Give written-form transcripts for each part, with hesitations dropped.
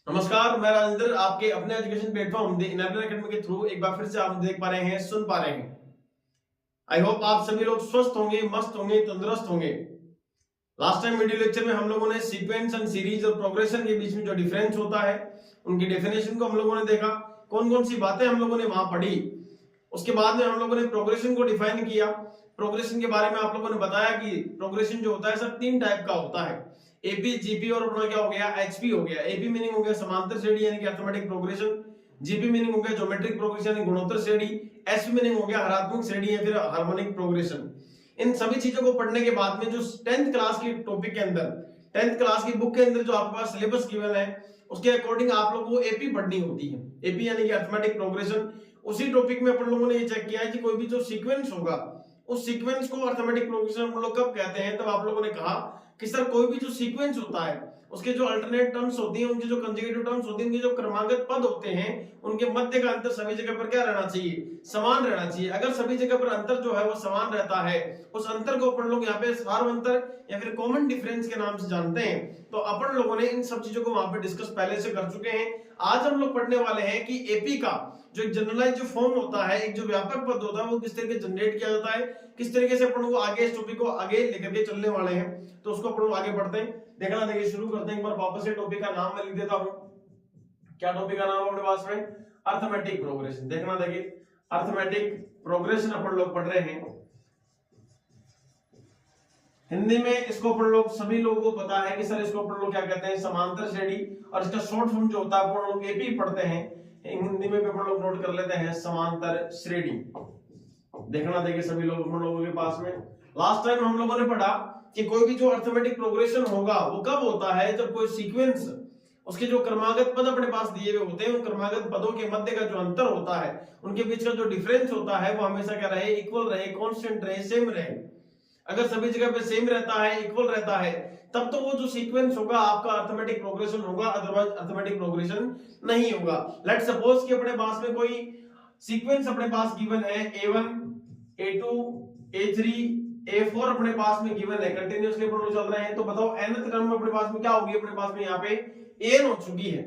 नमस्कार, मैं राजेंद्र आपके अपने एजुकेशन प्लेटफॉर्म इनेबलर एकेडमी के थ्रू एक बार फिर से आप देख पा रहे हैं, सुन पा रहे हैं। आई होप आप सभी लोग स्वस्थ होंगे, मस्त होंगे, तंदुरुस्त होंगे। लास्ट टाइम वीडियो लेक्चर में हम लोगों ने सीक्वेंस एंड सीरीज और प्रोग्रेशन के बीच में जो डिफरेंस होता है उनकी डेफिनेशन को हम लोगों ने देखा, कौन कौन सी बातें हम लोगों ने वहां पढ़ी। उसके बाद में हम लोगों ने प्रोग्रेशन को डिफाइन किया। प्रोग्रेशन के बारे में आप लोगों ने बताया कि प्रोग्रेशन जो होता है सर 3 टाइप का होता है, एपी, जीपी और अपना क्या हो गया, एचपी हो गया। एपी मीनिंग हो गया समांतर श्रेणी यानी कि अरिथमेटिक प्रोग्रेशन, जीपी मीनिंग हो गया ज्योमेट्रिक प्रोग्रेशन यानी गुणोत्तर श्रेणी, एचपी मीनिंग हो गया हरात्मक श्रेणी या फिर हार्मोनिक प्रोग्रेशन। इन सभी चीजों को पढ़ने के बाद में जो 10th क्लास की टॉपिक के अंदर 10th क्लास की बुक के अंदर जो आपके पास सिलेबस गिवन है उसके अकॉर्डिंग आप लोगों को एपी पढ़नी होती है। एपी यानी कि अरिथमेटिक प्रोग्रेशन। उसी टॉपिक में अपन लोगों ने ये चेक किया है कि कोई भी जो सीक्वेंस होगा उस सीक्वेंस को अरिथमेटिक प्रोग्रेशन हम लोग कब कहते हैं। तब आप लोगों ने कहा कि सर कोई भी जो सीक्वेंस होता है उसके जो अल्टरनेट टर्म्स होती हैं, उनकी जो कंजुगेटिव टर्म्स होती हैं, उनके जो क्रमागत पद होते हैं, उनके मध्य का अंतर सभी जगह पर क्या रहना चाहिए, समान रहना चाहिए। अगर सभी जगह पर अंतर जो है वो समान रहता है, उस अंतर को अपन लोग यहाँ पे सार्वंतर या फिर कॉमन डिफरेंस के नाम से जानते हैं। तो अपन लोगों ने इन सब चीजों को वहां पे डिस्कस पहले से कर चुके हैं। आज हम लोग पढ़ने वाले हैं कि एपी का जो एक जनरलाइज जो फॉर्म होता है, एक जो व्यापक पद होता है, वो किस तरीके जनरेट किया जाता है, किस तरीके से अपन को आगे इस टॉपिक को आगे लेकर के चलने वाले हैं। तो उसको अपन लोग आगे बढ़ते हैं, देखना। देखिए शुरू करते हैं। एक बार वापस से टॉपिक का नाम मैं लिख देता हूं। क्या टॉपिक का नाम है अपने पास में? Arithmetic progression. देखना, देखिए अरिथमेटिक प्रोग्रेशन अपन लोग पढ़ रहे हैं। हिंदी में इसको अपन लोग सभी लोगों को पता है कि सर इसको अपन लोग क्या कहते हैं, समांतर श्रेणी। और इसका शॉर्ट फॉर्म जो होता है अपन लोग एपी पढ़ते हैं, हिंदी में भी अपन लोग नोट कर लेते हैं समांतर श्रेणी। देखना, देखिए सभी लोग हम लोगों के पास में लास्ट टाइम हम लोगों ने पढ़ा कि कोई भी जो अरिथमेटिक प्रोग्रेशन होगा वो कब होता है, जब कोई सीक्वेंस उसके जो क्रमागत पद अपने पास दिए हुए होते हैं, उन क्रमागत पदों के मध्य का जो अंतर होता है, उनके बीच का जो डिफरेंस होता है वो हमेशा क्या रहे, इक्वल रहे, कांस्टेंट रहे, सेम रहे। अगर सभी जगह पे सेम रहता है, इक्वल रहता है, तब तो वो जो सीक्वेंस होगा आपका अरिथमेटिक प्रोग्रेशन होगा, अदरवाइज अरिथमेटिक प्रोग्रेशन नहीं होगा। लेट्स सपोज कि अपने पास में कोई सीक्वेंस अपने पास गिवन है, A1 A2 A3 A4 अपने पास में गिवन है, कंटिन्यूअसली अपन लोग चल रहे हैं। तो बताओ nth टर्म अपने पास में क्या होगी, अपने पास में यहाँ पे n हो चुकी है।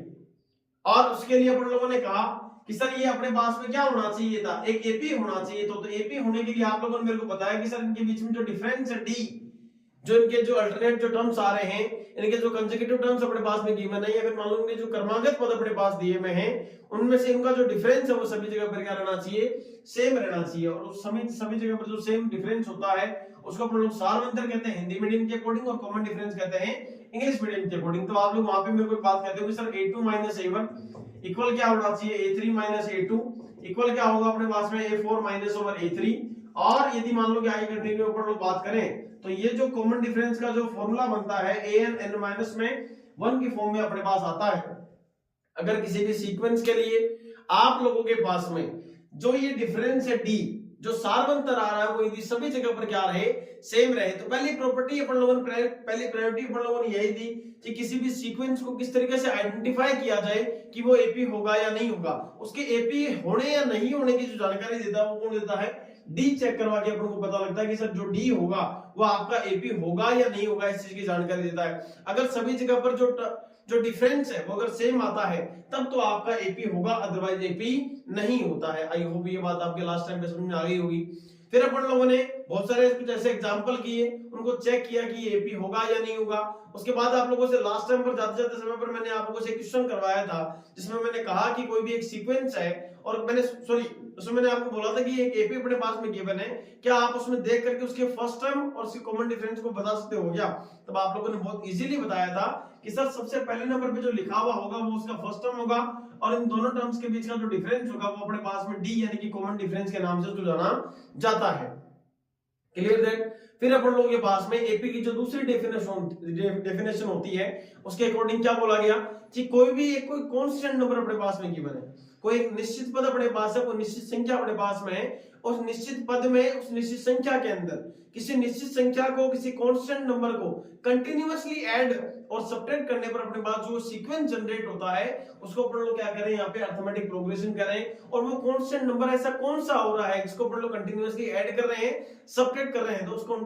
और उसके लिए अपन लोगों ने कहा कि सर ये अपने पास में क्या होना चाहिए था, एक एपी होना चाहिए। तो एपी होने के लिए आप लोगों ने मेरे को बताया कि सर इनके बीच में जो डिफरेंस है डी, जो इनके जो अल्टरनेट जो टर्म्स आ रहे हैं, इनके जो कंसेक्यूटिव टर्म्स अपने पास में गिवन है, या फिर मान लो इनके जो क्रमागत पद अपने पास दिए हुए हैं, उनमें से इनका जो डिफरेंस है वो सभी जगह पर क्या रहना चाहिए, सेम रहना चाहिए। और उस समय सभी जगह पर जो सेम डिफरेंस होता है उसको अपन लोग सार्वंतर कहते हैं हिंदी मीडियम के अकॉर्डिंग, और कॉमन डिफरेंस कहते हैं इंग्लिश मीडियम के अकॉर्डिंग। तो आप लोग वहां पे मेरे को एक बात कहते हो कि सर A2 - A1 इक्वल क्या होना चाहिए, A3 - A2 इक्वल क्या होगा अपने पास में, A4 - A3। और यदि मान लो कि आगे कंटिन्यू पर लोग बात करें तो ये जो कॉमन डिफरेंस का जो फॉर्मूला बनता है an n माइनस में 1 की फॉर्म में अपने पास आता है। अगर किसी भी सीक्वेंस के लिए आप लोगों के पास में जो ये डिफरेंस है d, जो सार्वंतर आ रहा है, वो यदि सभी जगह पर क्या रहे, सेम रहे। तो पहली प्रॉपर्टी अपन लोगों ने पहली प्रायोरिटी अपन लोगों ने यही दी कि किसी भी सीक्वेंस को किस तरीके से आइडेंटिफाई किया जाए कि वो एपी होगा या नहीं होगा। उसके एपी होने या नहीं होने की जो जानकारी देता है वो कौन देता है, डी चेक करवा के अपन को पता लगता है कि सर जो डी होगा वो आपका एपी होगा या नहीं होगा, इस चीज की जानकारी देता है। अगर सभी जगह पर जो डिफरेंस है वो अगर सेम आता है तब तो आपका एपी होगा, अदरवाइज एपी नहीं होता है। आई होप ये बात आपके लास्ट टाइम में समझ में आ गई होगी। फिर अपन लोगों ने बहुत सारे कुछ ऐसे एग्जांपल किए, उनको चेक किया कि ये एपी होगा या नहीं होगा। उसके बाद आप लोगों से लास्ट टाइम पर जाते जाते समय पर मैंने आप लोगों से क्वेश्चन करवाया था जिसमें मैंने कहा कि कोई भी एक सीक्वेंस है और मैंने उसमें मैंने आपको बोला था कि एक एपी अपने पास में गिवन है, क्या आप उसमें देख करके उसके फर्स्ट टर्म और उसके कॉमन डिफरेंस को बता सकते हो क्या? तब आप लोगों ने बहुत इजीली बताया था कि सर सबसे पहले नंबर पे जो लिखा हुआ होगा वो उसका फर्स्ट टर्म होगा, और इन दोनों टर्म्स के बीच का जो डिफरेंस होगा वो अपने पास में डी यानी कि कॉमन डिफरेंस के नाम से उसको जाना जाता है। Clear that? फिर अपन लोगों के पास में एपी की जो दूसरी डेफिनेशन होती है उसके अकॉर्डिंग क्या बोला गया कि कोई भी एक कोई कांस्टेंट नंबर अपने पास में गिवन है, कोई एक निश्चित पद अपने पास है, कोई निश्चित संख्या अपने पास में है, उस निश्चित पद में उस निश्चित संख्या के अंदर किसी निश्चित संख्या को, किसी कांस्टेंट नंबर को कंटिन्यूअसली ऐड और सब्ट्रैक्ट करने पर अपने पास जो सीक्वेंस जनरेट होता है उसको अपन लोग क्या करें, यहाँ पे अरिथमेटिक प्रोग्रेशन करें। और वो कांस्टेंट नंबर ऐसा कौन सा हो रहा है जिसको अपन लोग कंटिन्यूअसली ऐड कर रहे हैं, सब्ट्रैक्ट कर रहे हैं, तो उसको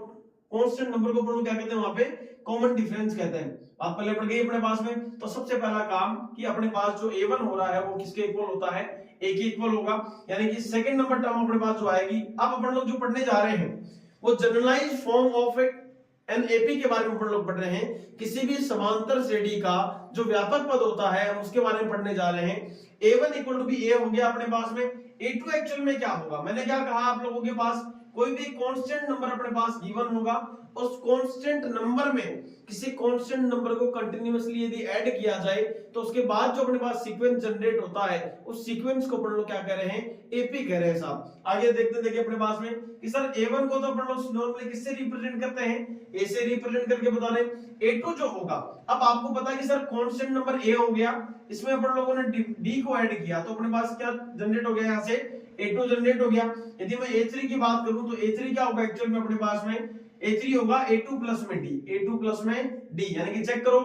कांस्टेंट नंबर को अपन लोग क्या कहते हैं, वहां पे कॉमन डिफरेंस कहते हैं। बात पहले पढ़ गई अपने पास में। तो सबसे पहला काम कि अपने पास जो a1 हो रहा है वो किसके इक्वल होता है, a के इक्वल होगा, यानी कि सेकंड नंबर टर्म अपने पास जो आएगी। अब अपन लोग जो पढ़ने जा रहे हैं वो generalised form of n AP के बारे में अपन लोग पढ़ रहे हैं। किसी भी समांतर श्रेणी का जो व्यापक पद होता है हम उसके बारे में पढ़ने जा रहे हैं। a1 equal to be a हो गया अपने पास में। a2 एक्चुअल में क्या होगा, मैंने क्या कहा आप लोगों के पास कोई भी कांस्टेंट नंबर अपने पास गिवन होगा, उस कांस्टेंट नंबर में किसी कांस्टेंट नंबर को कंटिन्यूअसली यदि ऐड किया जाए तो उसके बाद जो अपने पास सीक्वेंस जनरेट होता है उस सीक्वेंस को अपन लोग क्या कह रहे हैं, एपी कह रहे हैं साहब। आगे देखते देखिए अपने पास में कि सर a1 को तो अपन लोग नॉर्मली किससे रिप्रेजेंट करते हैं, a से रिप्रेजेंट करके बता रहे हैं। a2 जो होगा, अब आपको पता है कि सर कांस्टेंट नंबर a हो गया, इसमें अपन लोगों ने d को ऐड किया तो अपने पास क्या जनरेट हो गया, यहाँ से a2 जनरेट हो गया। यदि मैं a3 की बात करूं तो a3 क्या होगा एक्चुअल में अपने पास में, a3 होगा a2 प्लस में d, a2 प्लस में d, यानी कि चेक करो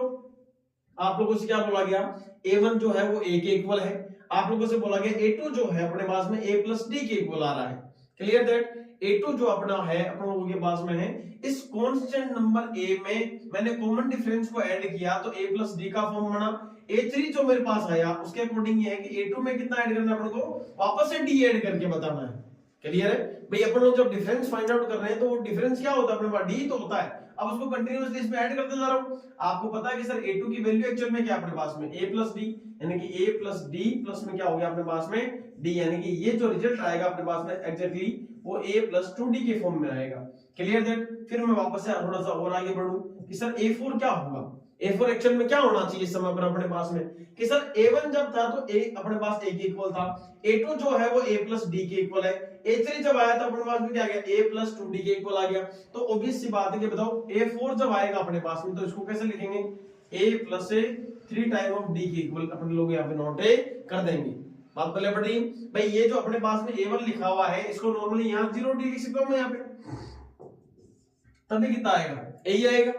आप लोगों से क्या बोला गया, a1 जो है वो a के इक्वल है, आप लोगों से बोला गया a2 जो है अपने पास में a प्लस d के इक्वल आ रहा है। क्लियर दैट a2 जो अपना है अपन लोगों के पास में है, इस कांस्टेंट नंबर a में मैंने कॉमन डिफरेंस को ऐड किया तो a प्लस d का फॉर्म बना। a3 जो मेरे पास आया उसके अकॉर्डिंग ये है कि a2 में कितना ऐड करना है अपन को, वापस से d ऐड करके बताना है। क्लियर है भाई, अपन लोग जब डिफरेंस फाइंड आउट कर रहे हैं तो वो डिफरेंस क्या होता है अपने पास, d तो होता है। अब उसको कंटीन्यूअसली इसमें ऐड करते जा रहा हूं। आपको पता है कि सर a2 की वैल्यू एक्चुअल में क्या है अपने पास में, a प्लस d, यानी कि a प्लस d प्लस में क्या हो गया अपने पास में d, यानी कि ये जो रिजल्ट आएगा अपने पास में एग्जैक्टली वो a प्लस 2d के फॉर्म में आएगा। Clear that. फिर मैं वापस से थोड़ा सा और आगे बढ़ूं कि सर a4 क्या होगा, a4 एक्चुअल में क्या होना चाहिए इस समय पर अपने पास में कि सर a1 जब था तो a अपने पास a के इक्वल था, a2 जो है वो a प्लस d के इक्वल है, a3 जब आया तो अपने पास में क्या आ गया, a प्लस 2d के इक्वल आ गया। तो ऑब्वियस सी बात है कि बताओ a4 जब आएगा अपने पास में तो इसको कैसे लिखेंगे, a plus 3 time of d के इक्वल अपन लोग यहाँ पे नोट कर देंगे। बात पहले पढ़ी भाई, ये जो अपने पास में a1 लिखा हुआ है इसको नॉर्मली यहाँ 0d लिख सकता हूं मैं यहाँ पे, तभी कितना आएगा, यही आएगा,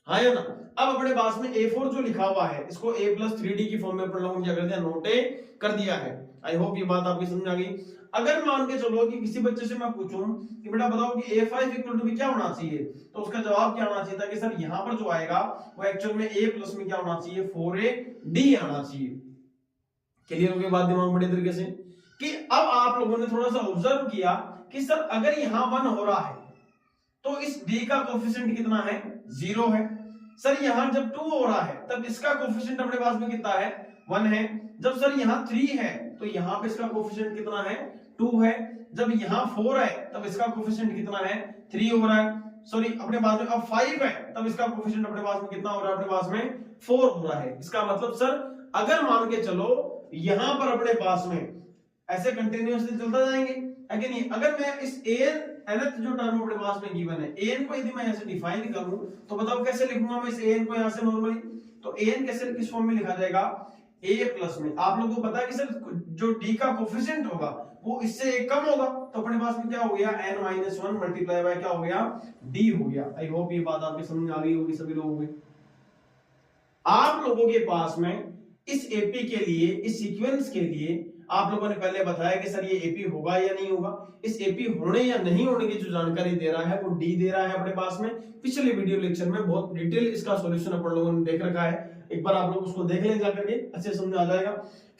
हाँ या ना। अब अपने पास में a4 जो लिखा हुआ है इसको a प्लस 3d की फॉर्म में अपन लोगों ने क्या कर दिया, नोट कर दिया है। आई होप ये बात आपकी समझ आ गई। अगर मान के चलो कि किसी बच्चे से मैं पूछूं कि बेटा बताओ कि a5 इक्वल टू क्या होना चाहिए, तो उसका जवाब क्या होना चाहिए था कि सर यहाँ पर जो आएगा वो एक्चुअल में a प्लस में क्या होना चाहिए, 4ad आना चाहिए। क्लियर हो गई बात दिमाग बड़े तरीके से कि अब आप लोगों ने थोड़ा सा ऑब्जर्व किया कि सर अगर यहाँ 1 हो रहा है तो इस d का कोफिशिएंट कितना है, 0 है। सर यहाँ जब 2 हो रहा है तब इसका कोफिशिएंट अपने पास में कितना है, 1 है। जब सर यहाँ 3 है तो यहाँ पे इसका कोफिशिएंट कितना है, 2 है। जब यहाँ 4 है तब इसका कोफिशिएंट कितना है, 3 हो रहा है। सॉरी अपने पास में अब 5 है तब इसका कोफिशिएंट अपने पास में कितना हो रहा है, अपने पास में 4 हो रहा है। इसका मतलब सर अगर मान के चलो यहां पर अपने पास में ऐसे कंटिन्यूअसली चलता जाएंगे है कि नहीं। अगर मैं इस nth जो टर्म अपने पास में गिवन है an को यदि मैं ऐसे डिफाइन करूं तो बताओ कैसे लिखूंगा मैं इस an को यहां से नॉर्मली, तो an कैसे किस फॉर्म में लिखा जाएगा, a प्लस में। आप लोगों को पता है कि सर जो d का कोफिशिएंट होगा वो इससे एक कम होगा तो अपने पास में क्या हो गया, n-1 मल्टीप्लाई बाय क्या हो गया, d हो गया। आई होप ये बात आपकी समझ आ गई होगी सभी लोगों को। आप लोगों के पास में इस एपी के लिए, इस सीक्वेंस के लिए आप लोगों ने पहले बताया कि सर ये एपी होगा या नहीं होगा। इस एपी होने या नहीं होने की जो जानकारी दे रहा है वो डी दे रहा है अपने पास में। पिछले वीडियो लेक्चर में बहुत डिटेल इसका सॉल्यूशन अपन लोगों ने देख रखा है, एक बार आप लोग उसको देख लें जाकर के, अच्छे समझ आ जाएगा।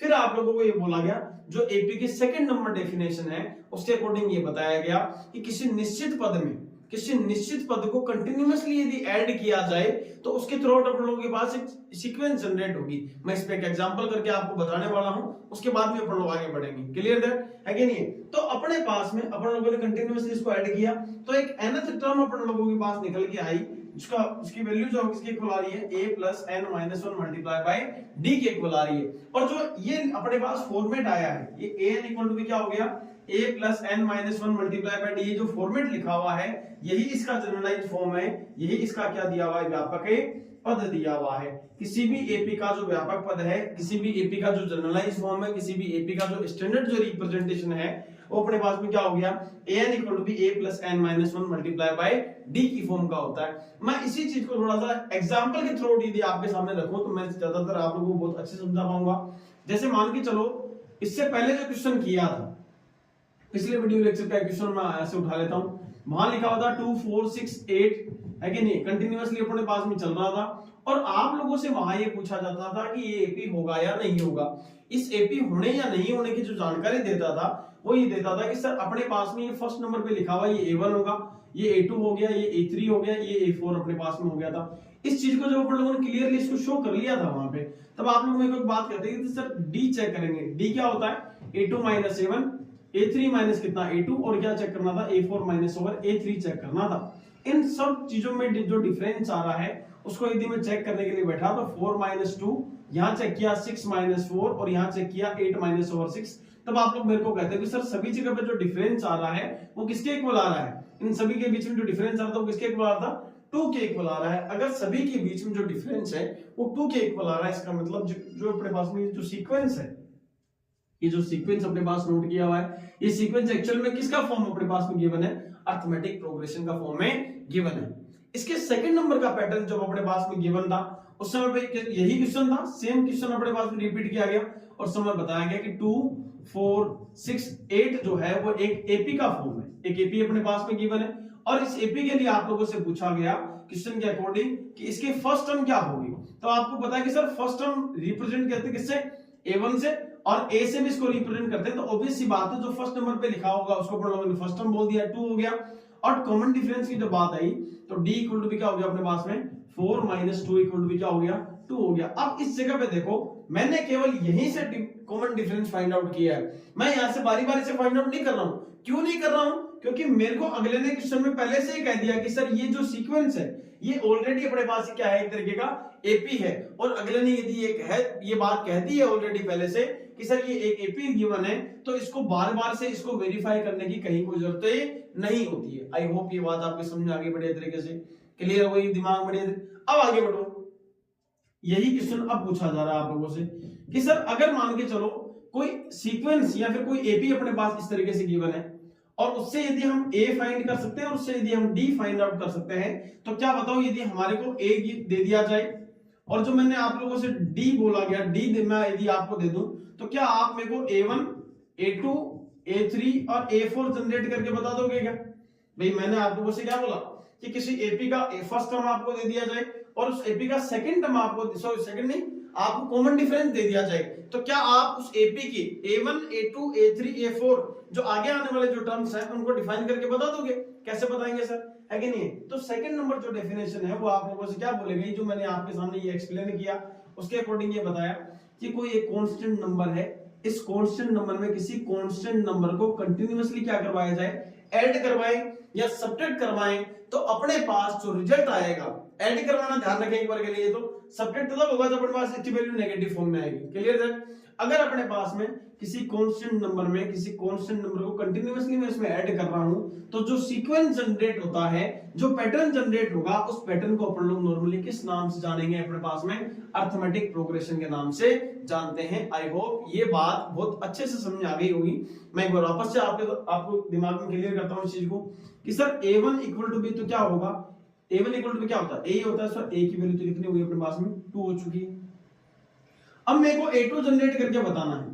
फिर आप लोगों को ये बोला गया जो एपी की सेकंड नंबर डेफिनेशन है उसके अकॉर्डिंग ये बताया गया कि किसी निश्चित पद में, किसी निश्चित पद को कंटिन्यूअसली यदि ऐड किया जाए तो उसके थ्रू आउट अपन लोगों के पास एक सीक्वेंस जनरेट होगी। मैं इस पे एक एग्जांपल करके आपको बताने वाला हूं, उसके बाद में अपन लोग आगे बढ़ेंगे। क्लियर दैट है कि नहीं। तो अपने पास में अपन लोगों ने कंटिन्यूअसली इसको ऐड किया तो एक nth टर्म अपन लोगों के पास निकल के आई जिसका उसकी वैल्यू जो किसके इक्वल आ रही है, a plus n-1 multiply by d के इक्वल आ रही है। और जो ये अपने पास फॉर्मेट आया है ये an इक्वल टू क्या हो गया, a plus n-1 multiply by d, ये जो फॉर्मेट लिखा हुआ है यही इसका जनरलाइज्ड फॉर्म है, यही इसका क्या दिया हुआ है, व्यापक पद दिया हुआ है। किसी भी एपी का जो व्यापक पद है, किसी भी एपी का जो जनरलाइज्ड फॉर्म है, किसी भी एपी का जो स्टैंडर्ड जो रिप्रेजेंटेशन है वो अपने पास में क्या हो गया, an equal to a plus n-1 multiply by d की फॉर्म का होता है। मैं इसी चीज को थोड़ा सा एग्जांपल के थ्रू यदि आपके सामने रखूं तो मैं ज्यादातर आप लोगों को बहुत अच्छे समझा पाऊंगा। जैसे मान के चलो इससे पहले जो क्वेश्चन किया था, पिछले वीडियो लेक्चर का क्वेश्चन मैं ऐसे उठा लेता हूं वहां लिखा हुआ था 2 4 6 8 है कि नहीं, कंटिन्यूअसली अपने पास में चल रहा था। और आप लोगों से वहां ये पूछा जाता था कि ये एपी होगा या नहीं होगा। इस एपी होने या नहीं होने की जो जानकारी देता था वो ये देता था कि सर अपने पास में ये फर्स्ट नंबर पे लिखा हुआ ये A1 होगा, ये A2 हो गया, ये A3 हो गया, ये A4 अपने पास में हो गया था। इस चीज को जब अपन लोगों ने क्लियरली इसको शो कर लिया था वहां पे, तब आप लोग मेरे को एक बात कहते हैं कि सर डी चेक करेंगे। डी क्या होता है? A2 minus A1, A3 minus कितना A2, और क्या चेक करना था? A4 minus over A3 check करना था। इन सब चीजों में जो डिफरेंस आ रहा है उसको यदि मैं चेक करने के लिए बैठा तो 4 माइनस 2, यहाँ चेक किया 6 माइनस 4, और यहाँ चेक किया 8 माइनस ओवर 6। तब आप लोग मेरे को कहते हैं कि सर सभी जगह पे जो डिफरेंस आ रहा है वो किसके इक्वल आ रहा है? इन सभी के बीच में जो डिफरेंस आ रहा था वो किसके इक्वल आ रहा था? 2 के इक्वल आ रहा है। अगर सभी के बीच में जो डिफरेंस है वो 2 के इक्वल आ रहा है, इसका मतलब जो अपने पास में जो सीक्वेंस है, ये जो सीक्वेंस अपने पास नोट किया हुआ है, ये सीक्वेंस एक्चुअल में किसका फॉर्म अपने पास में गिवन है? अरिथमेटिक प्रोग्रेशन का फॉर्म में गिवन है। इसके सेकंड नंबर का पैटर्न जब अपने पास में गिवन था उस समय पे यही क्वेश्चन था, सेम क्वेश्चन अपने पास में रिपीट किया गया और समय बताया गया कि 2 4 6 8 जो है वो एक एपी का फॉर्म है, एक एपी अपने पास में गिवन है। और इस एपी के लिए आप लोगों से पूछा गया क्वेश्चन के अकॉर्डिंग कि इसकी फर्स्ट टर्म क्या होगी। तो आपको पता है कि सर फर्स्ट टर्म रिप्रेजेंट करते किससे? A1 से, और A से भी इसको रिप्रेजेंट करते हैं। तो ऑब्वियस सी बात है जो फर्स्ट नंबर पे लिखा होगा उसको अपन लोगों ने फर्स्ट टर्म बोल दिया, 2 हो गया। और कॉमन डिफरेंस की जब बात आई तो D इक्वल टू भी क्या हो गया अपने पास में? 4 माइनस 2 इक्वल टू भी क्या हो गया? 2 हो गया। अब इस जगह पे देखो मैंने केवल यहीं से कॉमन डिफरेंस फाइंड आउट किया है, मैं यहां से बारी बारी से फाइंड आउट नहीं कर रहा हूं। क्यों नहीं कर रहा हूं? क्योंकि मेरे को अगले ने क्वेश्चन में पहले से ही कह दिया कि सर ये जो सीक्वेंस है ये ऑलरेडी अपने पास क्या है? एक तरीके का एपी है। और अगले ने यदि एक है ये बात कह दी है ऑलरेडी पहले से कि सर ये एक एपी गिवन है, तो इसको बार बार से इसको वेरीफाई करने की कहीं कोई जरूरत नहीं होती है। आई होप ये बात आपके समझ में आ गई बढ़िया तरीके से, क्लियर हो गई दिमाग बढ़िया। अब आगे बढ़ो, यही क्वेश्चन अब पूछा जा रहा है आप लोगों से कि सर अगर मान के चलो कोई सीक्वेंस या फिर कोई एपी अपने पास इस तरीके से गिवन है और उससे यदि हम ए फाइंड कर सकते हैं और उससे यदि हम डी फाइंड आउट कर सकते हैं, तो क्या बताओ यदि हमारे को ए दे दिया जाए और जो मैंने आप लोगों से डी बोला गया, डी मैं यदि आपको दे दूं, तो क्या आप मेरे को A1 A2 A3 और A4 जनरेट करके बता दोगे क्या? भाई मैंने आप लोगों से क्या बोला कि किसी एपी का फर्स्ट टर्म आपको दे दिया जाए और उस एपी का सेकंड टर्म आपको, सॉरी सेकंड नहीं, आपको कॉमन डिफरेंस दे दिया जाए, तो क्या आप उस एपी की A1 A2 A3 A4 जो आगे आने वाले जो टर्म्स हैं उनको डिफाइन करके बता दोगे? कैसे बताएंगे सर, है कि नहीं? तो सेकंड नंबर जो डेफिनेशन है वो आप लोगों से क्या बोलेगा, जो मैंने आपके सामने ये एक्सप्लेन किया उसके अकॉर्डिंग ये बताया कि कोई एक कांस्टेंट नंबर है, इस कांस्टेंट नंबर में किसी कांस्टेंट नंबर को कंटिन्यूअसली क्या करवाया जाए? ऐड करवाएं या सब्ट्रैक्ट करवाएं, तो अपने पास जो रिजल्ट आएगा, ऐड करवाना ध्यान रखें एक बार के लिए, तो सब्ट्रैक्ट तब होगा जब अपने पास इसकी वैल्यू नेगेटिव फॉर्म में आएगी। क्लियर है? अगर अपने पास में किसी कांस्टेंट नंबर में किसी कांस्टेंट नंबर को कंटिन्यूअसली मैं इसमें ऐड कर रहा हूं, तो जो सीक्वेंस जनरेट होता है, जो पैटर्न जनरेट होगा, उस पैटर्न को अपन लोग नॉर्मली किस नाम से जानेंगे? अपने पास में अरिथमेटिक प्रोग्रेशन के नाम से जानते हैं। आई होप ये बात बहुत अच्छे से समझ आ गई होगी। मैं एक बार वापस से आपको दिमाग में क्लियर करता हूं इस चीज को कि sir A1 equal to be, तो क्या होगा? A1 इक्वल टू बी क्या होता है? A होता है सर, A की वैल्यू तो कितनी हुई अपने पास में? 2 हो चुकी है। अब मेरे को A2 जनरेट करके बताना है,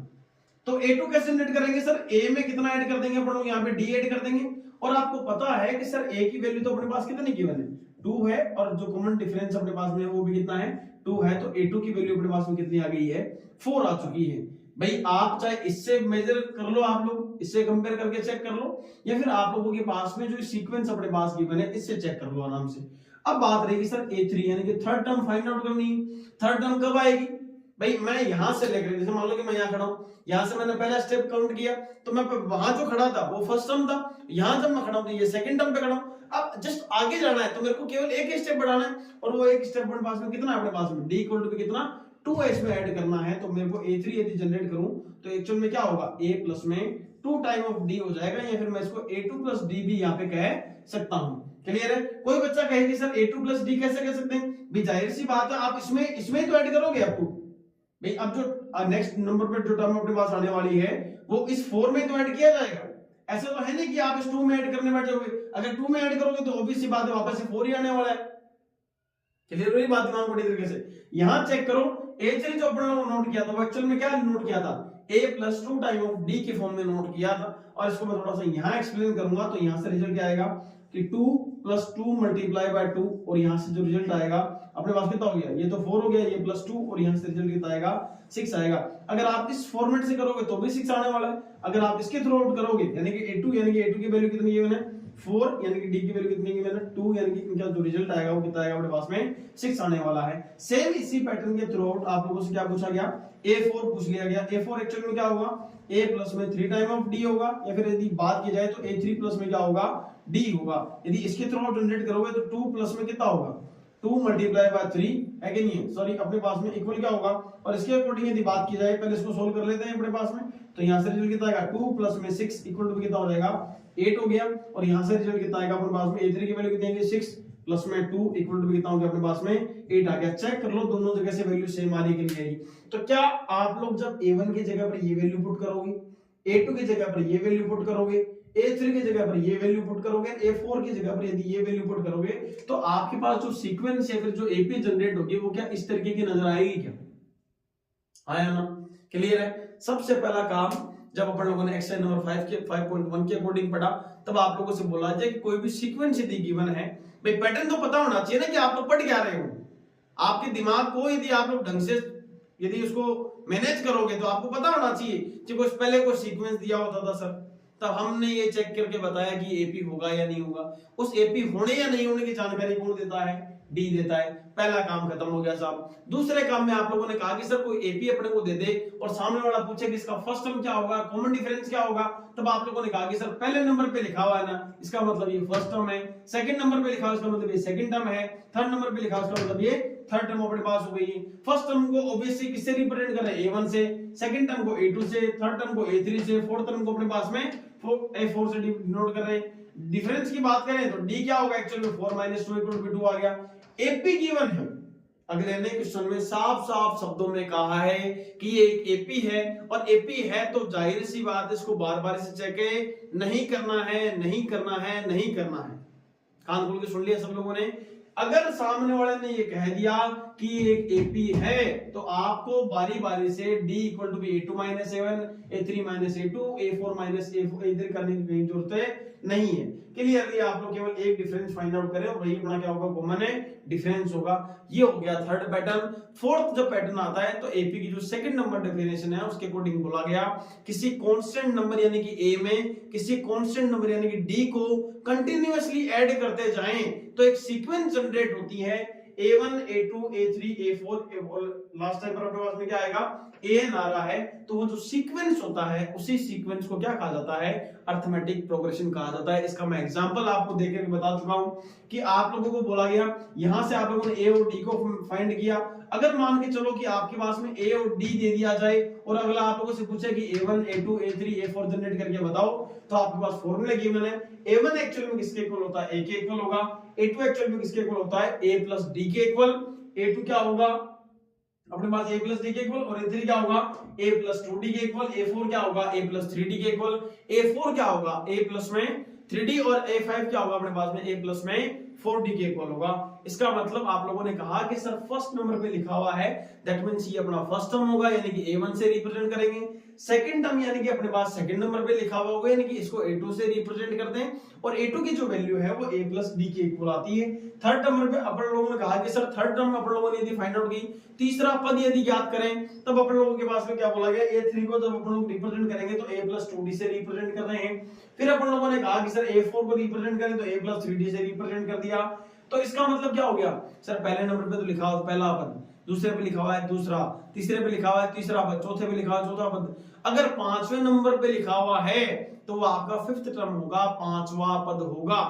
तो A2 कैसे जनरेट करेंगे सर? A में कितना ऐड कर देंगे अपन लोग? यहाँ पे D ऐड कर देंगे। और आपको पता है कि सर A की वैल्यू तो अपने पास कितनी गिवन है? 2 है, और जो कॉमन डिफरेंस अपने पास में है वो भी कितना है? 2 है। तो A2 की वैल्यू अपने पास में कितनी आ गई है? 4 आ चुकी है। भाई आप चाहे इससे मेजर कर लो, आप लोग इससे कंपेयर करके चेक कर लो, या फिर आप लोगों के पास में जो सीक्वेंस अपने पास गिवन है इससे चेक कर लो आराम से। अब बात रहेगी सर A3 यानी कि थर्ड टर्म फाइंड आउट करनी है। थर्ड टर्म कब आएगी? भाई मैं यहां से लेकर, जैसे मान लो कि मैं यहां खड़ा हूं, यहां से मैंने पहला स्टेप काउंट किया, तो मैं वहां जो खड़ा था वो फर्स्ट टर्म था, यहां जब मैं खड़ा हूं तो ये सेकंड टर्म पे खड़ा हूं। अब जस्ट आगे जाना है तो मेरे को केवल एक स्टेप बढ़ाना है, और वो एक स्टेप अपने पास में कितना है? अपने पास में D इक्वल टू कितना? 2 इसमें ऐड करना है। तो मेरे को A3 यदि जनरेट करूं तो एक्चुअल में क्या होगा? A प्लस में 2 टाइम ऑफ D हो जाएगा, या फिर मैं इसको A2 प्लस D भी यहाँ पे कह सकता हूं। क्लियर है? कोई बच्चा कहे कि सर A2 प्लस D कैसे कह सकते हैं? भी जाहिर सी बात है आप इसमें तो ऐड करोगे आपको भाई। अब जो नेक्स्ट नंबर पे जो टर्म अपने पास आने वाली है वो इस 4 में तो ऐड किया जाएगा। ऐसे तो है नहीं कि आप इस 2 में ऐड करने बैठ जाओगे। अगर 2 में ऐड करोगे तो ऑब्वियस सी बात है वापस से 4 ही आने वाला है। क्लियर हुई बात दिमाग बड़ी तरीके से? यहां चेक करो A3 जो अपन लोगों ने नोट किया था वो एक्चुअल में क्या नोट किया था? A plus 2 time of D के फॉर्म में नोट किया था। और इसको मैं थोड़ा सा यहां एक्सप्लेन करूंगा तो यहां से रिजल्ट क्या आएगा? कि 2 + 2 × 2 और यहां से जो रिजल्ट आएगा अपने पास कितना हो गया, ये तो 4 हो गया, ये +2 और यहां से रिजल्ट कितना आएगा 6 आएगा। अगर आप इस फॉर्मेट से करोगे तो भी 6 आने वाला है। अगर आप इसके थ्रू आउट करोगे यानी कि a2 की वैल्यू कितनी गिवन है 4 यानी कि d की वैल्यू कितनी गिवन है 2 यानी कि इनका जो रिजल्ट आएगा वो कितना आएगा अपने पास में 6 आने वाला है। सेम इसी पैटर्न के थ्रू आउट आप लोगों से क्या पूछा गया, a4 पूछ लिया गया। a4 एक्चुअल में क्या होगा, a प्लस में 3 टाइम ऑफ d होगा, या फिर यदि बात की जाए तो a3 प्लस में क्या होगा d होगा। यदि इसके थ्रू आउट जनरेट करोगे तो 2 प्लस में कितना होगा 2 × 3 है कि नहीं है, सॉरी अपने पास में इक्वल क्या होगा। और इसके अकॉर्डिंग यदि बात की जाए, पहले इसको सोल्व कर लेते हैं अपने पास में, तो यहां से रिजल्ट कितना आएगा 2 प्लस में 6 इक्वल टू कितना हो जाएगा 8 हो गया। और यहां से रिजल्ट कितना आएगा अपने पास में a3 की वैल्यू कितनी आएगी 6 प्लस में 2 इक्वल टू कितना हो गया अपने पास में 8 आ गया। चेक कर लो दोनों जगह से वैल्यू सेम आने के लिए। तो क्या आप लोग जब a1 की जगह पर ये वैल्यू पुट करोगे, a2 की जगह पर ये वैल्यू पुट करोगे, a3 की जगह पर ये वैल्यू पुट करोगे, a4 की जगह पर यदि ये वैल्यू पुट करोगे, तो आपके पास जो सीक्वेंस है फिर जो एपी जनरेट होगी वो क्या इस तरीके की नजर आएगी क्या, आया ना, क्लियर है। सबसे पहला काम जब अपन लोगों ने एक्सरसाइज नंबर 5.1 के अकॉर्डिंग पढ़ा, तब आप लोगों से बोला जाए कि कोई भी सीक्वेंस यदि गिवन है, भाई पैटर्न तो पता होना चाहिए ना कि आप लोग पढ़ क्या रहे हो। आपके दिमाग को यदि आप लोग ढंग से यदि उसको मैनेज करोगे तो आपको पता होना चाहिए कि कुछ पहले कोई सीक्वेंस दिया होता था सर, तब हमने ये चेक करके बताया कि एपी होगा या नहीं होगा। उस एपी होने या नहीं होने की जानकारी कौन देता है, डी देता है। पहला काम खत्म हो गया साहब। दूसरे काम में आप लोगों ने कहा कि सर कोई एपी अपने को दे दे और सामने वाला पूछे कि इसका फर्स्ट टर्म क्या होगा, कॉमन डिफरेंस क्या होगा, तब आप लोगों ने कहा कि सर पहले नंबर पे लिखा हुआ है ना, इसका मतलब ये फर्स्ट टर्म है, सेकंड नंबर पे लिखा हुआ इसका मतलब ये सेकंड टर्म है, थर्ड नंबर पे लिखा हुआ इसका मतलब ये थर्ड टर्म अपने पास हो गई है। फर्स्ट टर्म को ऑब्वियसली किससे रिप्रेजेंट कर रहे हैं, a1 से, सेकंड टर्म को a2 से, थर्ड टर्म को a3 से, फोर्थ टर्म को अपने पास में a4 से डिनोट कर रहे हैं। डिफरेंस की बात करें तो d क्या होगा, एक्चुअल में 4 - 2 = 2 आ गया। एपी गिवन है, अगले ने क्वेश्चन में साफ साफ शब्दों में कहा है कि ये एक एपी है, और एपी है तो जाहिर सी बात इसको बार बार इसे चेक नहीं करना है, नहीं करना है, नहीं करना है। कान खोल के सुन लिया सब लोगों ने। अगर सामने वाले ने ये कह दिया कि एक एपी है तो आपको बारी बारी से d = a2 - a1, a3 - a2, a4 - a4 इधर करने की जरूरत नहीं है। क्लियरली आप लोग केवल एक डिफरेंस फाइंड आउट करें और वही अपना क्या होगा, कॉमन है डिफरेंस होगा। ये हो गया थर्ड पैटर्न। फोर्थ जब पैटर्न आता है तो एपी की जो सेकंड नंबर डेफिनेशन है उसके अकॉर्डिंग बोला गया किसी कांस्टेंट नंबर यानी कि ए में किसी कांस्टेंट नंबर यानी कि डी को कंटिन्यूअसली ऐड करते जाएं तो एक सीक्वेंस जनरेट होती है a1 a2 a3 a4 last time पर अपने पास में क्या आएगा an आ रहा है, तो वो जो सीक्वेंस होता है उसी सीक्वेंस को क्या कहा जाता है, अरिथमेटिक प्रोग्रेशन कहा जाता है। इसका मैं एग्जांपल आपको देकर भी बता चुका हूं कि आप लोगों को बोला गया यहां से आप लोगों ने a और d को फाइंड किया। अगर मान के चलो कि आपके पास में a और d दे दिया जाए और अगला आप लोगों से पूछे कि a1 a2 a3 a4 generate करके बताओ, तो आपके पास फॉर्मूला गिवन है। a1 एक्चुअल में किसके इक्वल होता है, a के इक्वल होगा। a2 एक्चुअल में किसके इक्वल होता है, a प्लस d के इक्वल। a2 क्या होगा अपने पास a प्लस d के इक्वल, और a3 क्या होगा a प्लस 2d के इक्वल। a4 क्या होगा a प्लस 3d के इक्वल। a4 क्या होगा a प्लस में 3d, और a5 क्या होगा अपने पास में a प्लस में 4d के इक्वल होगा। इसका मतलब आप लोगों ने कहा कि सर फर्स्ट नंबर पे लिखा हुआ है, दैट मींस ये अपना फर्स्ट टर्म होगा यानी कि a1 से रिप्रेजेंट करेंगे। सेकंड टर्म यानी कि अपने पास सेकंड नंबर पे लिखा हुआ होगा यानी कि इसको a2 से रिप्रेजेंट करते हैं, और a2 की जो वैल्यू है वो a प्लस d के इक्वल आती है। थर्ड नंबर पे अपन लोगों ने कहा कि सर थर्ड टर्म अपन लोगों ने यदि फाइंड आउट की, तीसरा पद यदि ज्ञात करें, तब अपन लोगों के पास में क्या बोला गया, a3 को जब अपन लोग रिप्रेजेंट करेंगे तो a प्लस 2d से रिप्रेजेंट कर रहे हैं। फिर अपन लोगों ने कहा कि सर a4 को रिप्रेजेंट करें तो a प्लस 3d से रिप्रेजेंट कर दिया। तो इसका मतलब क्या हो गया, सर पहले नंबर पे तो लिखा हुआ पहला पद, दूसरे पे लिखा हुआ है दूसरा, तीसरे पे लिखा हुआ है तीसरा पद, चौथे पे लिखा हुआ है चौथा पद। अगर पांचवें नंबर पे लिखा हुआ है तो वो आपका फिफ्थ टर्म होगा, पांचवा पद होगा।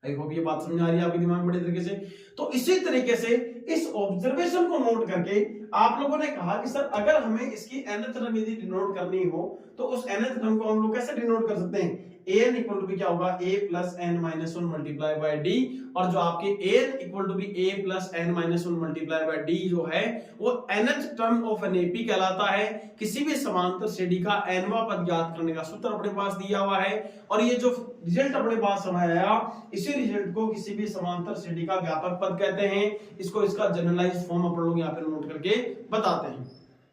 आई होप ये बात समझ आ रही है आपके दिमाग में बड़े तरीके से। तो इसी तरीके से इस ऑब्जर्वेशन को नोट करके आप लोगों ने कहा कि सर अगर हमें इसकी nth टर्म यदि डिनोट करनी हो तो उस nth टर्म को हम लोग कैसे डिनोट कर सकते हैं, an इक्वल टू भी क्या होगा a plus n minus 1 multiply by d, और जो आपके an इक्वल टू भी a plus n minus 1 multiply by d जो है वो nth term of n AP कहलाता है। किसी भी समांतर श्रेणी का nवां पद ज्ञात करने का सूत्र अपने पास दिया हुआ है, और ये जो रिजल्ट अपने पास समय आया इसी रिजल्ट को किसी भी समांतर श्रेणी का व्यापक पद कहते हैं। इसको इसका जनरलाइज्ड फॉर्म अपन लोग यहाँ पे नोट करके बताते हैं।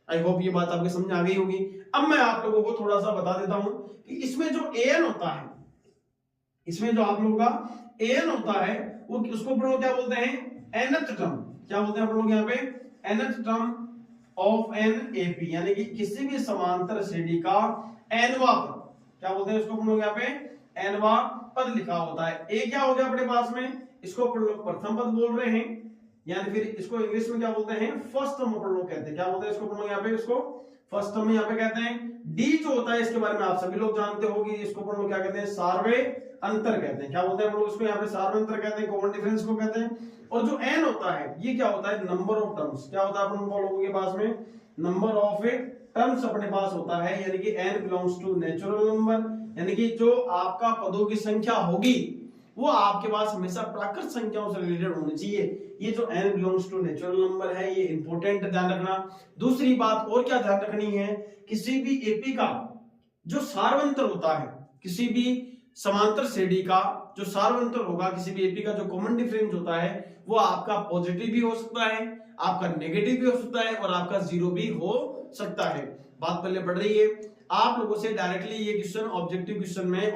आई होप ये बात आपके समझ आ गई होगी। अब मैं आप लोगों को थोड़ा सा बता देता हूं कि इसमें जो an होता है, इसमें जो आप लोगों का an होता है वो उसको अपन लोग क्या बोलते हैं, nth टर्म। क्या बोलते हैं अपन लोग यहाँ पे, nth term of n AP, यानी कि किसी भी समांतर श्रेणी का nवा पद। क्या बोलते हैं इसको अपन लोग यहाँ पे, nवा पद लिखा होता है। ए क्या हो गया अपने पास में, इसको अपन लोग प्रथम पद बोल रहे हैं, यानी फिर इसको इंग्लिश में क्या बोलते हैं, फर्स्ट टर्म अपन लोग कहते हैं। क्या बोलते हैं इसको अपन लोग यहाँ पे, इसको फर्स्ट टर्म यहाँ पे कहते हैं। डी जो होता है इसके बारे में आप सभी लोग जानते हो कि इसको अपन लोग क्या कहते हैं, सार्वय अंतर कहते हैं। क्या बोलते हैं हम लोग इसको यहाँ पे, सार्वय अंतर कहते हैं, कॉमन डिफरेंस को कहते हैं। और जो एन होता है ये क्या होता है, नंबर ऑफ टर्म्स। क्या होता है अपन लोगों के पास में, नंबर ऑफ टर्म्स अपने पास होता है, यानी कि n belongs to natural number, यानी कि जो आपका पदों की संख्या होगी वो आपके पास हमेशा प्राकृत संख्याओं से रिलेटेड होनी चाहिए। ये जो n belongs to natural number है ये इंपॉर्टेंट ध्यान रखना। दूसरी बात और क्या ध्यान रखनी है, किसी भी एपी का जो सार्वंतर होता है, किसी भी समांतर श्रेणी का जो सार्वंतर होगा, किसी भी एपी का जो कॉमन डिफरेंस होता है वो आपका पॉजिटिव भी हो सकता है, आपका नेगेटिव भी हो सकता है और आपका जीरो भी हो सकता है। बात पहले बढ़ रही है। आप लोगों से डायरेक्टली ये क्वेश्चन ऑब्जेक्टिव क्वेश्चन में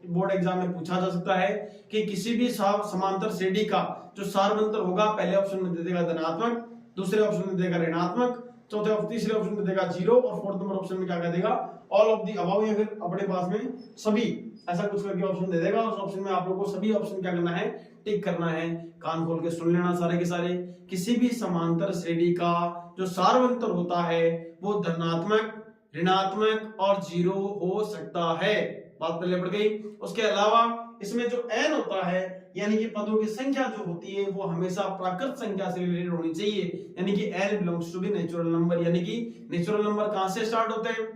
बोर्ड एग्जाम में पूछा जा सकता है कि किसी भी समांतर श्रेणी का जो सार्वंतर होगा, पहले ऑप्शन में दे देगा धनात्मक, दूसरे ऑप्शन में देगा ऋणात्मक, तीसरे ऑप्शन में देगा जीरो और फोर्थ नंबर ऑप्शन में क्या कह देगा, ऑल ऑफ दी अबव, या फिर अपने पास में सभी, ऐसा कुछ करके ऑप्शन दे देगा। उस ऑप्शन में आप लोगों को सभी ऑप्शन क्या करना है, टिक करना है। कान खोल के सुन लेना सारे के सारे। किसी भी समांतर श्रेणी का जो सार्वंतर होता है वो धनात्मक, ऋणात्मक और जीरो हो सकता है। बात पहले बढ़ गई। उसके अलावा इसमें जो n होता है, यानी कि पदों की संख्या जो होती है वो हमेशा प्राकृत संख्या से रिलेटेड होनी चाहिए, यानी कि n belongs to be natural number. यानी कि नेचुरल नंबर कहां से स्टार्ट होते हैं,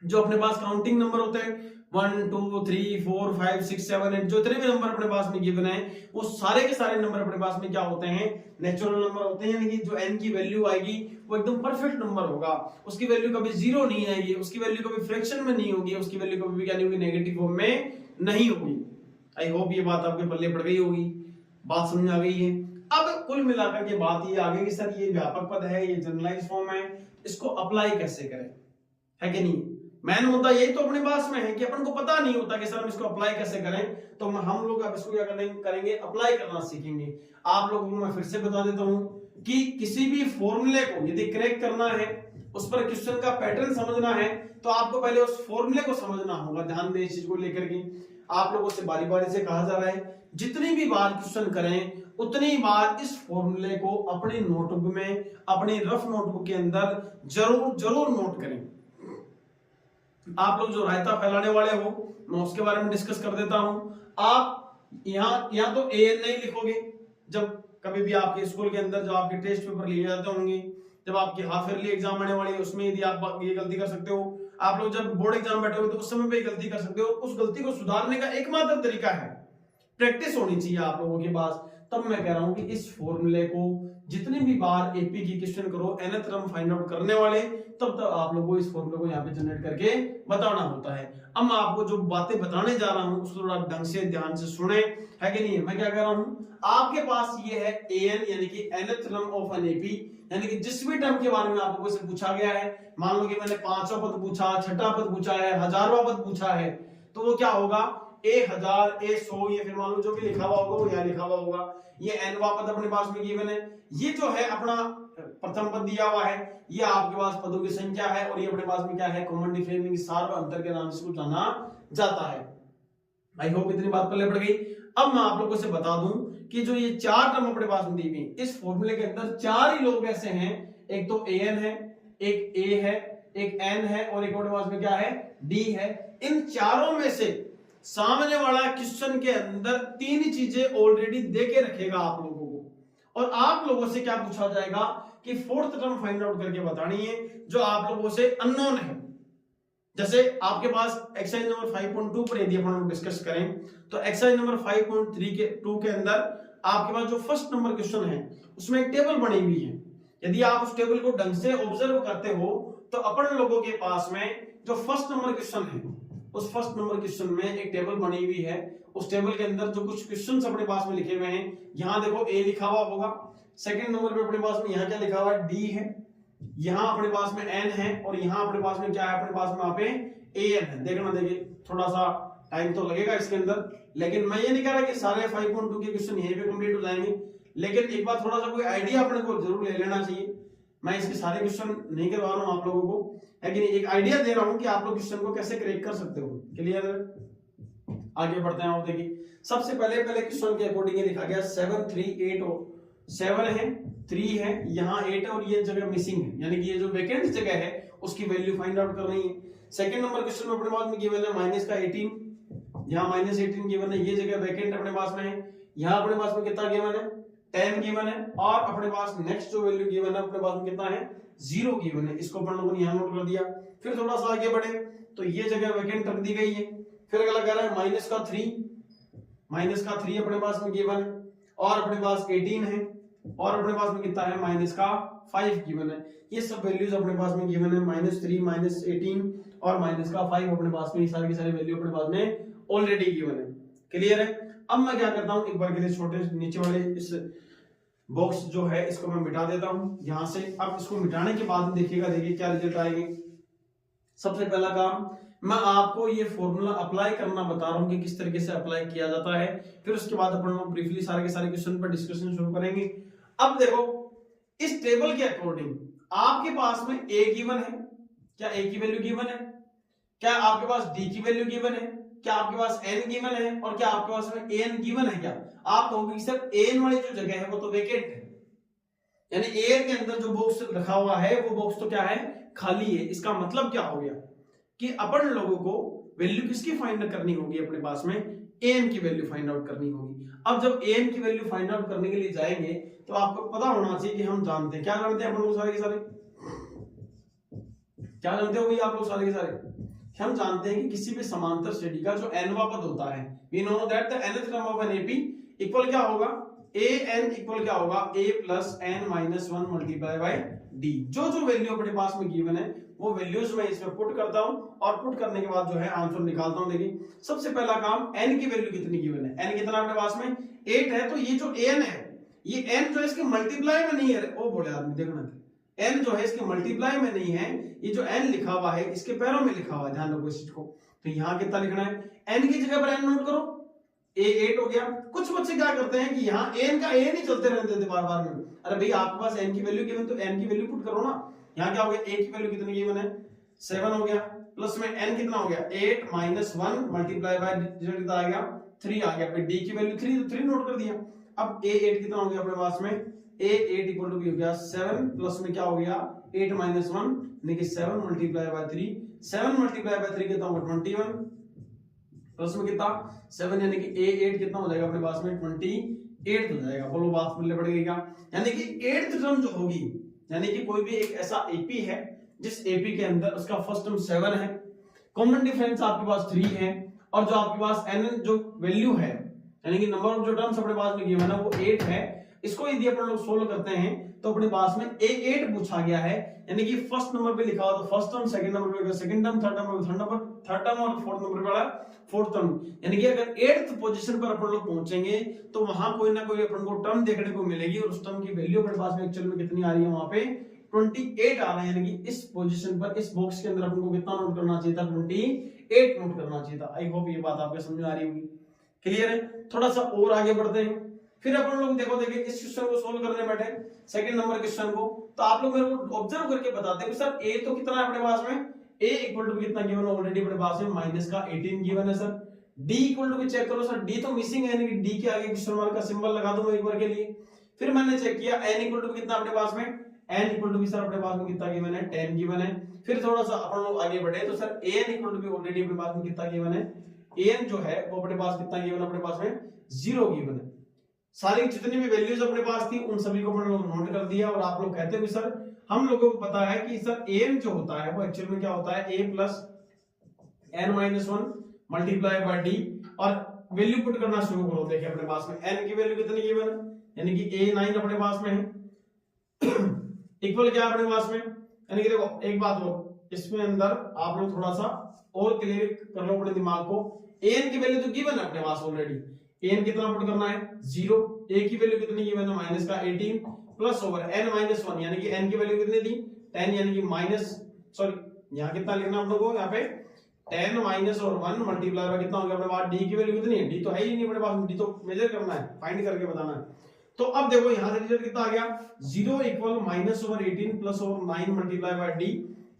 जो अपने पास काउंटिंग नंबर होते हैं 1 2 3 4 5 6 7 8, जो इतने भी नंबर अपने पास में गिवन है वो सारे के सारे नंबर अपने पास में क्या होते हैं, नेचुरल नंबर होते हैं। यानी कि जो n की वैल्यू आएगी वो एकदम परफेक्ट नंबर होगा, उसकी वैल्यू कभी जीरो नहीं आएगी, उसकी वैल्यू कभी फ्रैक्शन में नहीं होगी, उसकी वैल्यू कभी भी क्या नहीं होगी, नेगेटिव फॉर्म में नहीं होगी। आई होप ये बात आपके पल्ले पड़ गई होगी, बात समझ आ गई है। अब कुल मिलाकर के बात ये आ गई कि सर ये व्यापक पद है, ये जनरलाइज फॉर्म है, इसको अप्लाई कैसे करें, है कि नहीं। मैन मुद्दा यही तो अपने पास में है कि अपन को पता नहीं होता कि सर हम इसको अप्लाई कैसे करें, तो हम लोग अब इसको क्या करेंगे, अप्लाई करना सीखेंगे। आप लोगों को मैं फिर से बता देता हूं कि किसी भी फॉर्मूले को यदि क्रैक करना है, उस पर क्वेश्चन का पैटर्न समझना है, तो आपको पहले उस फॉर्मूले को समझना होगा। ध्यान दें इस चीज को लेकर के। आप लोगों से बारी बारी से कहा जा रहा है जितनी भी बार क्वेश्चन करें उतनी बार इस फॉर्मूले को अपनी नोटबुक में, अपनी रफ नोटबुक के अंदर जरूर नोट करें। आप लोग जो रायता फैलाने वाले हो मैं उसके बारे में डिस्कस कर देता हूं। आप यहाँ तो AN नहीं लिखोगे, जब कभी भी आपके स्कूल के अंदर जो आपके टेस्ट पेपर लिए जाते होंगे, जब आपकी हाफ ईयरली एग्जाम आने वाली है उसमें यदि आप ये गलती कर सकते हो, आप लोग जब बोर्ड एग्जाम बैठोगे तो उस समय पे गलती कर सकते हो। उस गलती को सुधारने का एकमात्र तरीका है प्रैक्टिस होनी चाहिए आप लोगों के पास। तब मैं कह रहा हूं कि इस फॉर्मूले को जितनी भी बार एपी की क्वेश्चन करो, nth टर्म फाइंड आउट करने वाले, तब तक आप लोगों को इस फॉर्मूले को यहाँ पे जनरेट करके बताना होता है। अब मैं आपको जो बातें बताने जा रहा हूं उसको थोड़ा ढंग से ध्यान से सुने, है कि नहीं। मैं क्या कह रहा हूं, आपके पास ये है an, यानी कि nth term of n AP, यानी कि जिस भी टर्म के बारे में आपको से पूछा गया है, मान लो कि मैंने 5वां पद पूछा, 6वां पद पूछा है, 1000वां पद पूछा है, तो वो क्या होगा, A1000, A100, ये फिर मान लो जो भी लिखा हुआ होगा वो यहाँ लिखा हुआ होगा। ये nवां पद अपने पास में गिवन है। ये जो है अपना प्रथम पद दिया हुआ है, ये आपके पास पदों की संख्या है, और ये अपने पास में क्या है, कॉमन डिफरेंस, सार्व अंतर के नाम से इसको जाना जाता है। आई होप इतनी बात पहले पड़ गई। अब मैं आप लोगों से बता दूं कि जो ये चार टर्म अपने पास में दी हुई, इस फॉर्मूले के अंदर चार ही लोग ऐसे हैं, एक तो an है, एक a है, एक n है और एक अपने पास में क्या है, d है। इन चारों में से सामने वाला क्वेश्चन के अंदर तीन चीजें ऑलरेडी दे के रखेगा आप लोगों को, और आप लोगों से क्या पूछा जाएगा कि फोर्थ टर्म फाइंड आउट करके बतानी है जो आप लोगों से अननोन है। जैसे आपके पास एक्सरसाइज नंबर 5.2 पर यदि अपन लोग डिस्कस करें तो एक्सरसाइज नंबर 5.3 के 2 के अंदर आपके पास जो फर्स्ट नंबर क्वेश्चन है उसमें एक टेबल बनी हुई है। यदि आप उस टेबल को ढंग से ऑब्जर्व करते हो तो अपन लोगों के पास में जो फर्स्ट नंबर क्वेश्चन है उस फर्स्ट नंबर क्वेश्चन में एक टेबल बनी हुई है। उस टेबल के अंदर जो कुछ क्वेश्चंस अपने पास में लिखे हुए हैं, यहाँ देखो ए लिखा हुआ होगा, सेकंड नंबर पे अपने पास में यहाँ क्या लिखा हुआ है, डी है, यहाँ अपने पास में एन है और यहाँ अपने पास में क्या है, अपने पास में यहाँ पे ए एन है। देखना, देखिए थोड़ा सा टाइम तो लगेगा इसके अंदर, लेकिन मैं ये नहीं कह रहा कि सारे 5.2 के क्वेश्चन यहीं पे कंप्लीट हो जाएंगे, लेकिन एक बार थोड़ा सा कोई आइडिया अपने को जरूर ले लेना चाहिए। मैं इसके सारे क्वेश्चन नहीं करवा रहा हूँ आप लोगों को, लेकिन एक आइडिया दे रहा हूँ कि आप लोग क्वेश्चन को कैसे क्रैक कर सकते हो। क्लियर है? आगे बढ़ते हैं। आप देखिए सबसे पहले क्वेश्चन के अकॉर्डिंग लिखा गया 7 3 8 और 7 है, 3 है, यहाँ 8 है और ये जगह मिसिंग है, यानी कि ये जो वैकेंट जगह है उसकी वैल्यू फाइंड आउट करनी है। सेकंड नंबर क्वेश्चन में अपने पास में गिवन है माइनस का 18, यहाँ माइनस 18 गिवन है, ये जगह वैकेंट अपने पास में है। यहाँ अपने पास में कितना गिवन है? 10 गिवन है, और अपने पास नेक्स्ट जो वैल्यू गिवन है अपने पास में कितना है? 0 गिवन है। इसको अपन लोगों ने यहाँ नोट कर दिया। फिर थोड़ा सा आगे बढ़े तो ये जगह वैकेंट रख दी गई है। फिर अगला कह रहा है माइनस का 3 अपने पास में गिवन है, और अपने पास 18 है, और अपने पास में कितना है? माइनस का 5 गिवन है। ये सब वैल्यूज अपने पास में गिवन है, -3 -18 और माइनस का 5 अपने पास में, ये सारी की सारी वैल्यू अपने पास में ऑलरेडी गिवन है। क्लियर है? अब मैं क्या करता हूं, एक बार के लिए छोटे नीचे वाले इस बॉक्स जो है इसको मैं मिटा देता हूं यहां से। अब इसको मिटाने के बाद देखिएगा, देखिए क्या रिजल्ट आएंगे। सबसे पहला काम, मैं आपको ये फॉर्मूला अप्लाई करना बता रहा हूं कि किस तरीके से अप्लाई किया जाता है। फिर उसके बाद अपन लोग ब्रीफली सारे के सारे क्वेश्चन पर डिस्कशन शुरू करेंगे। अब देखो इस टेबल के अकॉर्डिंग आपके पास में a गिवन है, क्या a की वैल्यू गिवन है? क्या आपके पास d की वैल्यू गिवन है? क्या आपके पास n गिवन है? और क्या आपके पास में an गिवन है? क्या आप कहोगे सर an वाली जो जगह है वो तो वेकेंट है, यानी an के अंदर जो बॉक्स रखा हुआ है वो बॉक्स तो क्या है? खाली है। इसका मतलब क्या हो गया कि अपन लोगों को वैल्यू किसकी फाइंड करनी होगी? अपने पास में an की वैल्यू फाइंड आउट करनी होगी। अब जब an की वैल्यू फाइंड आउट करने के लिए जाएंगे तो आपको पता होना चाहिए कि हम जानते हैं, क्या जानते हैं अपन लोग सारे के सारे? क्या जानते हो भाई आप लोग सारे के सारे? हम जानते हैं कि किसी भी समांतर श्रेणी का जो nवां पद होता है, we know that the nth term of an AP equal क्या होगा? an इक्वल क्या होगा? a plus n minus 1 multiplied by d। जो जो वैल्यू अपने पास में गिवन है वो वैल्यूज मैं इसमें पुट करता हूं, और पुट करने के बाद जो है आंसर निकालता हूं। देखिए सबसे पहला काम, n की वैल्यू कितनी गिवन है? n कितना अपने पास में? 8 है। तो ये जो n है, ये n जो है इसके मल्टीप्लाई में नहीं है। ओ बोले आदमी, देखना n जो है इसके मल्टीप्लाई में नहीं है, ये जो n लिखा हुआ है इसके पैरों में लिखा हुआ है, ध्यान रखो इस चीज को। तो यहाँ कितना लिखना है? n की जगह पर n नोट करो, a 8 हो गया। कुछ बच्चे क्या करते हैं कि यहाँ n का a नहीं चलते रहते थे बार बार में। अरे भाई आपके पास n की वैल्यू गिवन तो n की वैल्यू पुट करो ना। यहाँ क्या हो गया? a की वैल्यू कितनी गिवन है? 7 हो गया, प्लस में n कितना हो गया? 8 - 1 मल्टीप्लाई बाय रिजल्ट कितना आ गया? 3 आ गया। फिर d की वैल्यू 3 तो 3 नोट कर दिया। अब a 8 कितना हो गया अपने पास में? a 8 इक्वल टू हो गया 7, प्लस में क्या हो गया? 8 - 1 यानी कि 7 मल्टीप्लाई बाय 3, 7 मल्टीप्लाई बाय 3 कितना होगा? 21, प्लस में कितना? 7 यानी कि a 8 कितना हो जाएगा अपने पास में? 28 हो जाएगा। बोलो बात मिलने पड़ेगी क्या? यानी कि 8th टर्म जो होगी, यानी कि कोई भी एक ऐसा एपी है जिस एपी के अंदर उसका फर्स्ट टर्म 7 है, कॉमन डिफरेंस आपके पास 3 है, और जो आपके पास n जो वैल्यू है यानी कि नंबर ऑफ जो टर्म्स अपने पास में गिवन है वो 8 है। इसको यदि अपन लोग सोल्व करते हैं तो अपने पास में a8 पूछा गया है, यानी कि फर्स्ट नंबर पे लिखा हुआ तो फर्स्ट टर्म, सेकंड नंबर पे सेकंड टर्म, थर्ड नंबर पे थर्ड टर्म और फोर्थ नंबर पे वाला फोर्थ टर्म। यानी कि अगर 8th पोजीशन पर अपन लोग पहुंचेंगे तो वहां कोई ना कोई अपन को टर्म देखने को मिलेगी, और उस टर्म की वैल्यू अपने पास में एक्चुअल में कितनी आ रही है? वहां पे 28 आ रहा है। यानी कि इस पोजीशन पर इस बॉक्स के अंदर अपन को कितना नोट करना चाहिए था? 28 नोट करना चाहिए था। आई होप ये बात आपके समझ में आ रही होगी। क्लियर है? थोड़ा सा और आगे बढ़ते हैं। फिर अपन लोग देखो, देखिए इस क्वेश्चन को सोल्व करने बैठे सेकंड नंबर क्वेश्चन को, तो आप लोग मेरे को ऑब्जर्व करके बताते हैं सर a तो कितना है अपने पास में? a इक्वल टू कितना गिवन है ऑलरेडी अपने पास में? माइनस का 18 गिवन है सर। d इक्वल टू भी चेक करो सर, d तो मिसिंग है, यानी कि d के आगे क्वेश्चन मार्क का सिंबल लगा दूं एक बार के लिए। फिर मैंने चेक किया n इक्वल टू कितना अपने पास में? n इक्वल टू भी सर अपने पास में कितना गिवन है? 10 गिवन है। फिर थोड़ा सा अपन लोग आगे बढ़े तो सर an इक्वल टू भी ऑलरेडी अपने पास में कितना गिवन है? an जो है वो अपने पास कितना गिवन है? अपने पास में 0 गिवन है। सारी जितनी भी वैल्यूज अपने पास थी उन सभी को अपन लोग नोट कर दिया, और आप लोग कहते हो सर हम लोगों को पता है कि सर an जो होता है वो एक्चुअल में क्या होता है? a plus n minus 1 multiply by d, और वैल्यू पुट करना शुरू करो। देखिए अपने पास में n की वैल्यू कितनी गिवन है? यानी कि a9 अपने पास में है इक्वल क्या अपने पास में? यानी कि देखो एक बात हो, इसमें अंदर आप लोग थोड़ा सा और क्लियर कर लो अपने दिमाग को। an की वैल्यू तो गिवन है अपने पास ऑलरेडी, an कितना पुट करना है? 0। a की वैल्यू कितनी गिवन है? माइनस का 18 प्लस ओवर n माइनस 1, यानी कि n की वैल्यू कितनी थी? 10, यानी कि माइनस, सॉरी यहाँ कितना लिखना आप लोगों को? यहाँ पे 10 माइनस और 1 मल्टीप्लाई बाय कितना हो गया अपने पास, डी की वैल्यू कितनी है, डी तो है ही नहीं अपने पास, डी तो मेजर करना है, फाइंड करके बताना है। तो अब देखो यहां से रिजल्ट कितना आ गया, 0 equal minus over 18 plus over 9 multiply by D.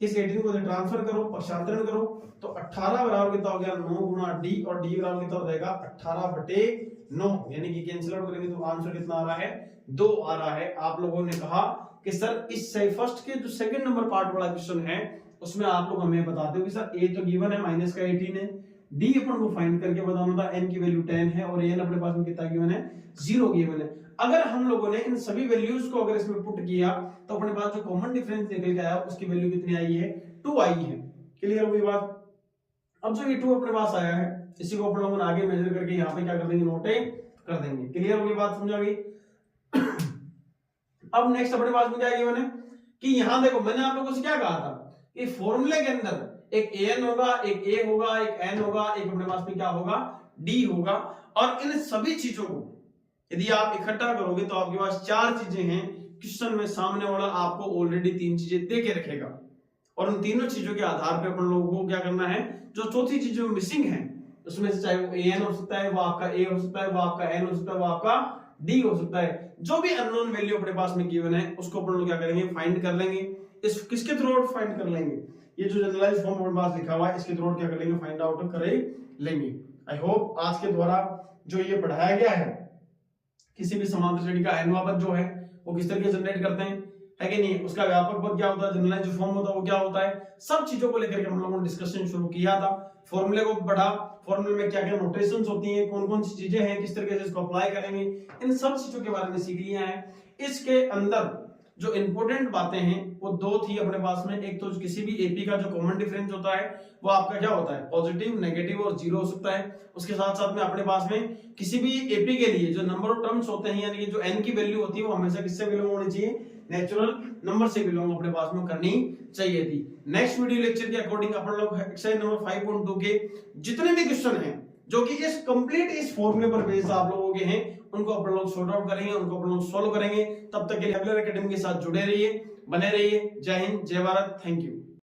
इस 18 को ट्रांसफर करो, पक्षांतरण करो, तो 18 बराबर कितना हो गया 9 गुना डी, और डी बराबर कितना हो जाएगा 18/9, यानी कि कैंसिल आउट करेंगे तो आंसर कितना आ रहा है 2 आ रहा है। आप लोगों ने कहा कि सर इस फर्स्ट के जो सेकंड नंबर पार्ट वाला क्वेश्चन है उसमें आप लोग हमें बताते हो कि सर ए तो गिवन है माइनस का 18 है, डी अपन को फाइंड करके बताना था, एन की वैल्यू 10 है और एन अपने पास में कितना गिवन है 0 गिवन है। अगर हम लोगों ने इन सभी वैल्यूज को अगर इसमें पुट किया तो अपने पास जो कॉमन डिफरेंस निकल के आया उसकी वैल्यू कितनी आई है 2 आई है। क्लियर हुई बात। अब जो ये 2 अपने पास आया है इसी को अपन लोगों ने आगे मेजर करके यहाँ पे क्या कर देंगे नोटे कर देंगे। क्लियर हुई बात, समझा गई। अब नेक्स्ट अपने पास में क्या है मैंने कि यहां देखो मैंने आप लोगों से क्या कहा था कि फॉर्मूले के अंदर एक एन होगा, एक ए होगा, एक एन होगा, एक अपने पास में क्या होगा डी होगा, और इन सभी चीजों को यदि आप इकट्ठा करोगे तो आपके पास 4 चीजें हैं। क्वेश्चन में सामने वाला आपको ऑलरेडी 3 चीजें दे के रखेगा और उन तीनों चीजों के आधार पर अपन लोगों को क्या करना है, जो चौथी चीज जो मिसिंग है उसमें से चाहे वो एन हो सकता है, वो आपका ए हो सकता है, वो आपका एन हो सकता है, वो आपका डी हो सकता है, जो भी अननोन वैल्यू अपने पास में गिवन है उसको अपन लोग क्या करेंगे फाइंड कर लेंगे। इस किसके थ्रू आउट फाइंड कर लेंगे, ये जो जनरलाइज फॉर्म अपने पास लिखा हुआ है इसके थ्रू आउट क्या कर लेंगे फाइंड आउट कर लेंगे। आई होप आज के द्वारा जो ये पढ़ाया गया है किसी भी समांतर श्रेणी का एनवां पद जो है वो किस तरीके से जनरेट करते हैं है कि नहीं, उसका व्यापक पद क्या होता है, जनरलाइज जो फॉर्म होता है वो क्या होता है, सब चीजों को लेकर के हम लोगों ने डिस्कशन शुरू किया था। फॉर्मूले को पढ़ा, फॉर्मूले में क्या क्या नोटेशंस होती हैं, कौन कौन सी चीजें हैं, किस तरीके से इसको अप्लाई करेंगे, इन सब चीजों के बारे में सीख लिया है। इसके अंदर जो इंपॉर्टेंट बातें हैं वो 2 थी अपने पास में। एक तो किसी भी एपी का जो कॉमन डिफरेंस होता है वो आपका क्या होता है पॉजिटिव, नेगेटिव और 0 हो सकता है। उसके साथ साथ में अपने पास में किसी भी एपी के लिए जो नंबर ऑफ टर्म्स होते हैं यानी कि जो एन की वैल्यू होती है वो हमेशा किससे बिलोंग होनी चाहिए, नेचुरल नंबर से बिलोंग अपने पास में करनी चाहिए थी। नेक्स्ट वीडियो लेक्चर के अकॉर्डिंग अपन लोग एक्सरसाइज नंबर 5.2 के जितने भी क्वेश्चन हैं जो कि इस कंप्लीट इस फॉर्मूले पर बेस्ड आप लोगों के हैं उनको अपन लोग सॉर्ट आउट करेंगे, उनको अपन लोग सॉल्व करेंगे। तब तक के लिए अगले एकेडमी के साथ जुड़े रहिए, बने रहिए। जय हिंद, जय भारत, थैंक यू।